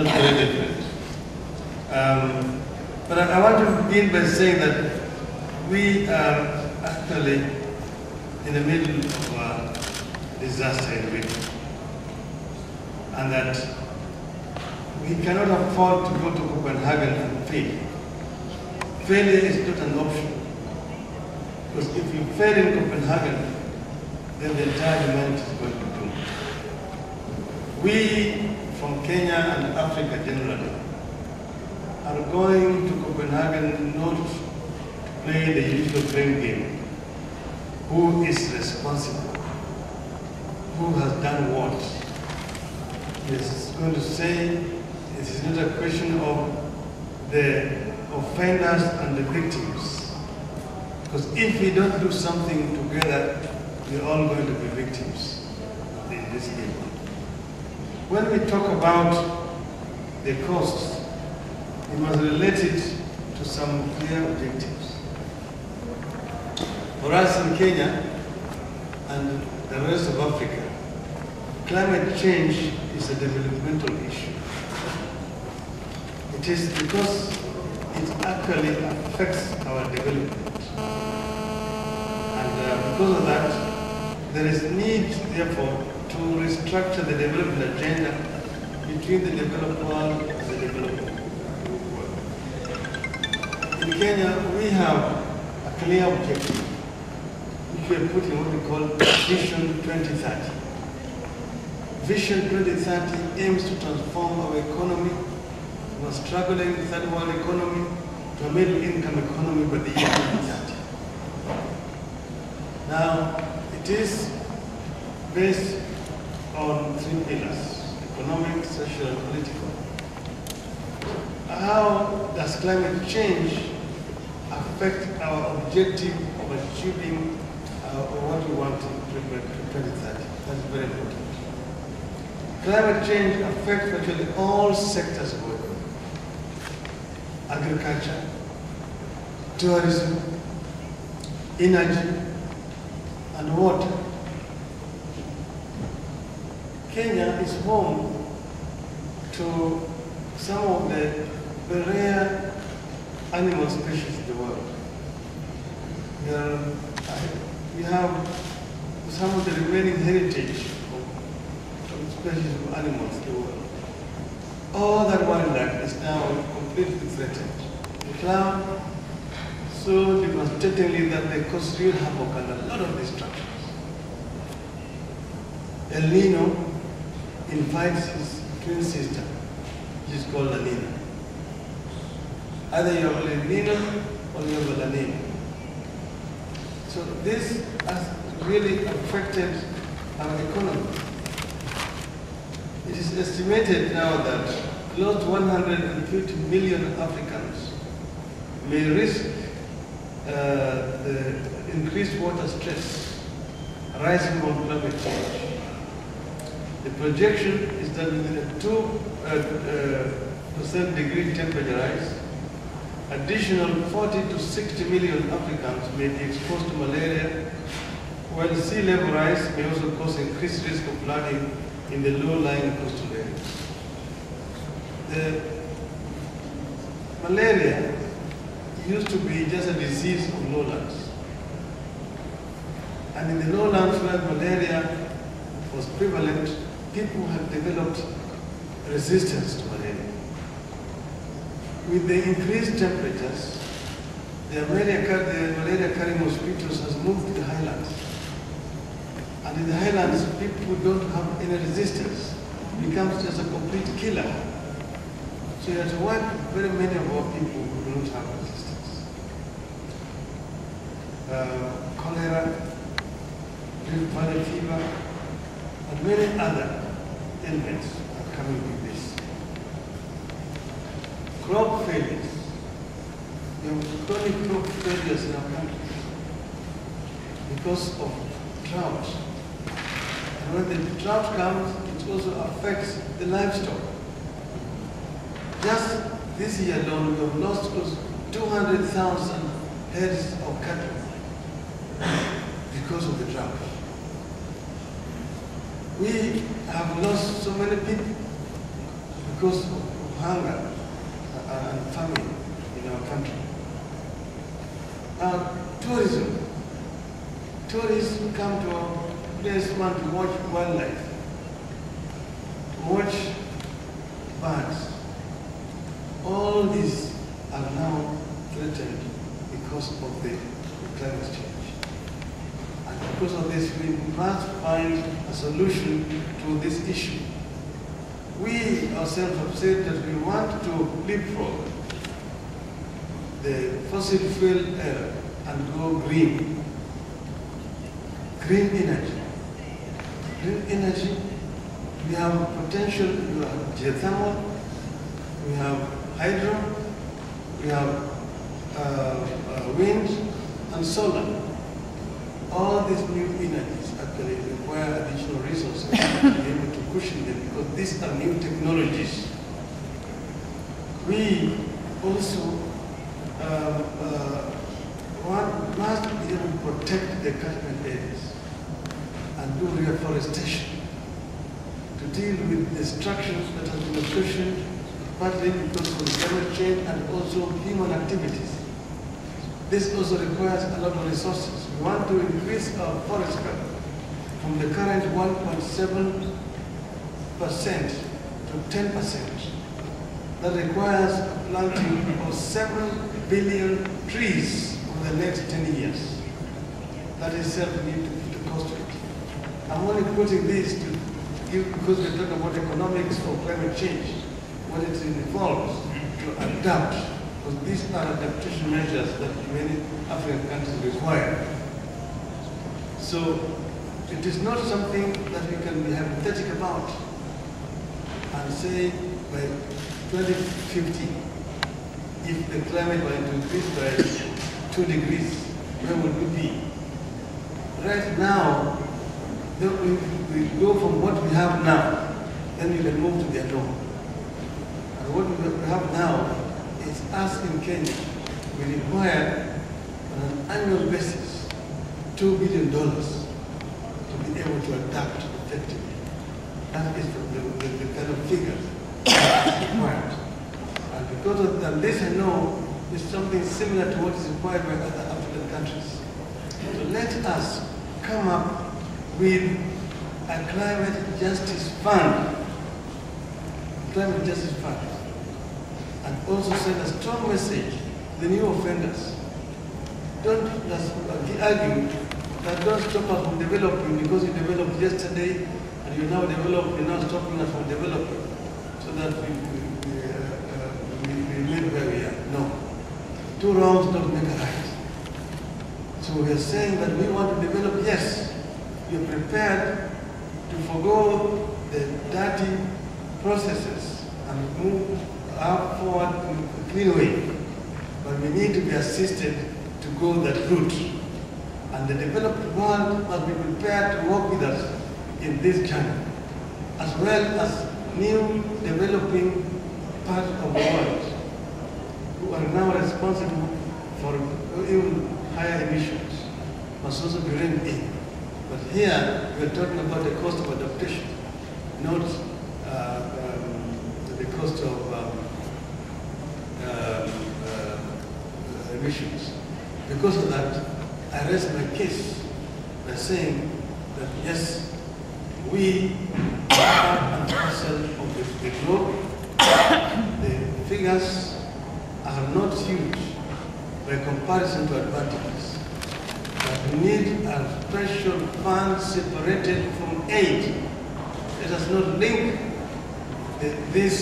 not very different. But I want to begin by saying that we are actually in the middle of a disaster in Britain, and that we cannot afford to go to Copenhagen and fail. Failure is not an option, because if you fail in Copenhagen, then the entire humanity is going to be doomed. We from Kenya and Africa generally are going to Copenhagen not to play the usual blame game. Who is responsible? Who has done what? It's going to say it is not a question of the offenders and the victims. Because if we don't do something together, we're all going to be victims in this game. When we talk about the costs, we must relate it to some clear objectives. For us in Kenya and the rest of Africa, climate change is a developmental issue. It is because it actually affects our development. And because of that, there is need, therefore, to restructure the development agenda between the developed world and the developing world. In Kenya, we have a clear objective, which we have put in what we call Vision 2030. Vision 2030 aims to transform our economy from a struggling third world economy to a middle income economy by the year 2030. Now, it is based on three pillars: economic, social, and political. How does climate change affect our objective of achieving what we want in 2030? That's very important. Climate change affects virtually all sectors of work: agriculture, tourism, energy, and water. Kenya is home to some of the rare animal species in the world. We have some of the remaining heritage of species of animals in the world. All that wildlife is now completely threatened. The cloud so devastatingly that they cause real havoc and a lot of destructions. El Nino invites his twin sister, which is called La Nina. Either you have El Nino or you have La Nina. So this has really affected our economy. It is estimated now that close to 150 million Africans may risk the increased water stress arising from climate change. The projection is that within a 2% degree temperature rise, additional 40 to 60 million Africans may be exposed to malaria, while sea level rise may also cause increased risk of flooding in the low-lying coastal areas. The malaria used to be just a disease of lowlands. And in the lowlands where malaria was prevalent, people have developed resistance to malaria. With the increased temperatures, the malaria-carrying mosquitoes has moved to the highlands. And in the highlands, people who don't have any resistance, it becomes just a complete killer. So you have to wipe very many of our people who do not have resistance. Cholera, Rift Valley fever, and many other ailments are coming with this. Crop failures. There are chronic crop failures in our country because of drought. And when the drought comes, it also affects the livestock. Just this year alone, we have lost close to 200,000 heads of cattle because of the drought. We have lost so many people because of hunger and famine in our country. Now, tourism. Tourists come to our place to watch wildlife, to watch birds. All these are now threatened because of the climate change. And because of this, we must find a solution to this issue. We ourselves have said that we want to leapfrog the fossil fuel era and go green. Green energy. Green energy, we have potential, we have geothermal, we have hydro, we have wind and solar. All these new energies actually require additional resources to be able to cushion them because these are new technologies. We also must be able to protect the catchment areas and do reforestation to deal with destructions that have been occasioned partly because of climate change and also human activities. This also requires a lot of resources. We want to increase our forest cover from the current 1.7% to 10%. That requires a planting of 7 billion trees over the next 10 years. That itself we need to put a cost to it. I'm only quoting this to give, because we're talking about economics for climate change, what it involves to adapt, because these are adaptation measures that many African countries require. So it is not something that we can be hypothetical about and say by 2050, if the climate were to increase by 2 degrees, where would we be? Right now, we go from what we have now, then we can move to the norm. And what we have now is us in Kenya, we require on an annual basis $2 billion to be able to adapt effectively. That is the kind of figure that's required. And because of this, I know is something similar to what is required by other African countries. So let us come up with a climate justice fund, and also send a strong message to the new offenders. Don't argue that don't stop us from developing because you developed yesterday and you're now stopping us from developing so that we remain where we are. No. 2 wrongs don't make a right. So we are saying that we want to develop, yes, we are prepared to forego the dirty processes and move forward in a clean way. But we need to be assisted to go that route. And the developed world must be prepared to work with us in this journey, as well as new developing parts of the world who are now responsible for even higher emissions, must also be reined in. But here, we are talking about the cost of adaptation, not the cost of emissions. Because of that, I raise my case by saying that yes, we are a parcel of the globe. The figures are not huge by comparison to advantages. But we need a special fund separated from aid. Let us not link this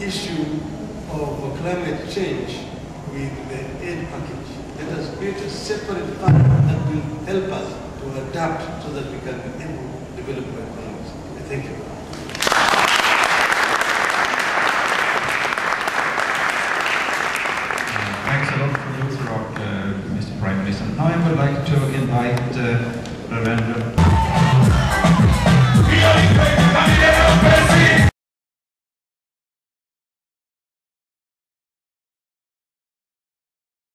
issue of climate change with the aid package. Let us create a separate fund that will help us to adapt so that we can be able to develop our economies. Thank you. Thanks a lot for your talk, Mr. Prime Minister. Now I would like to invite Reverend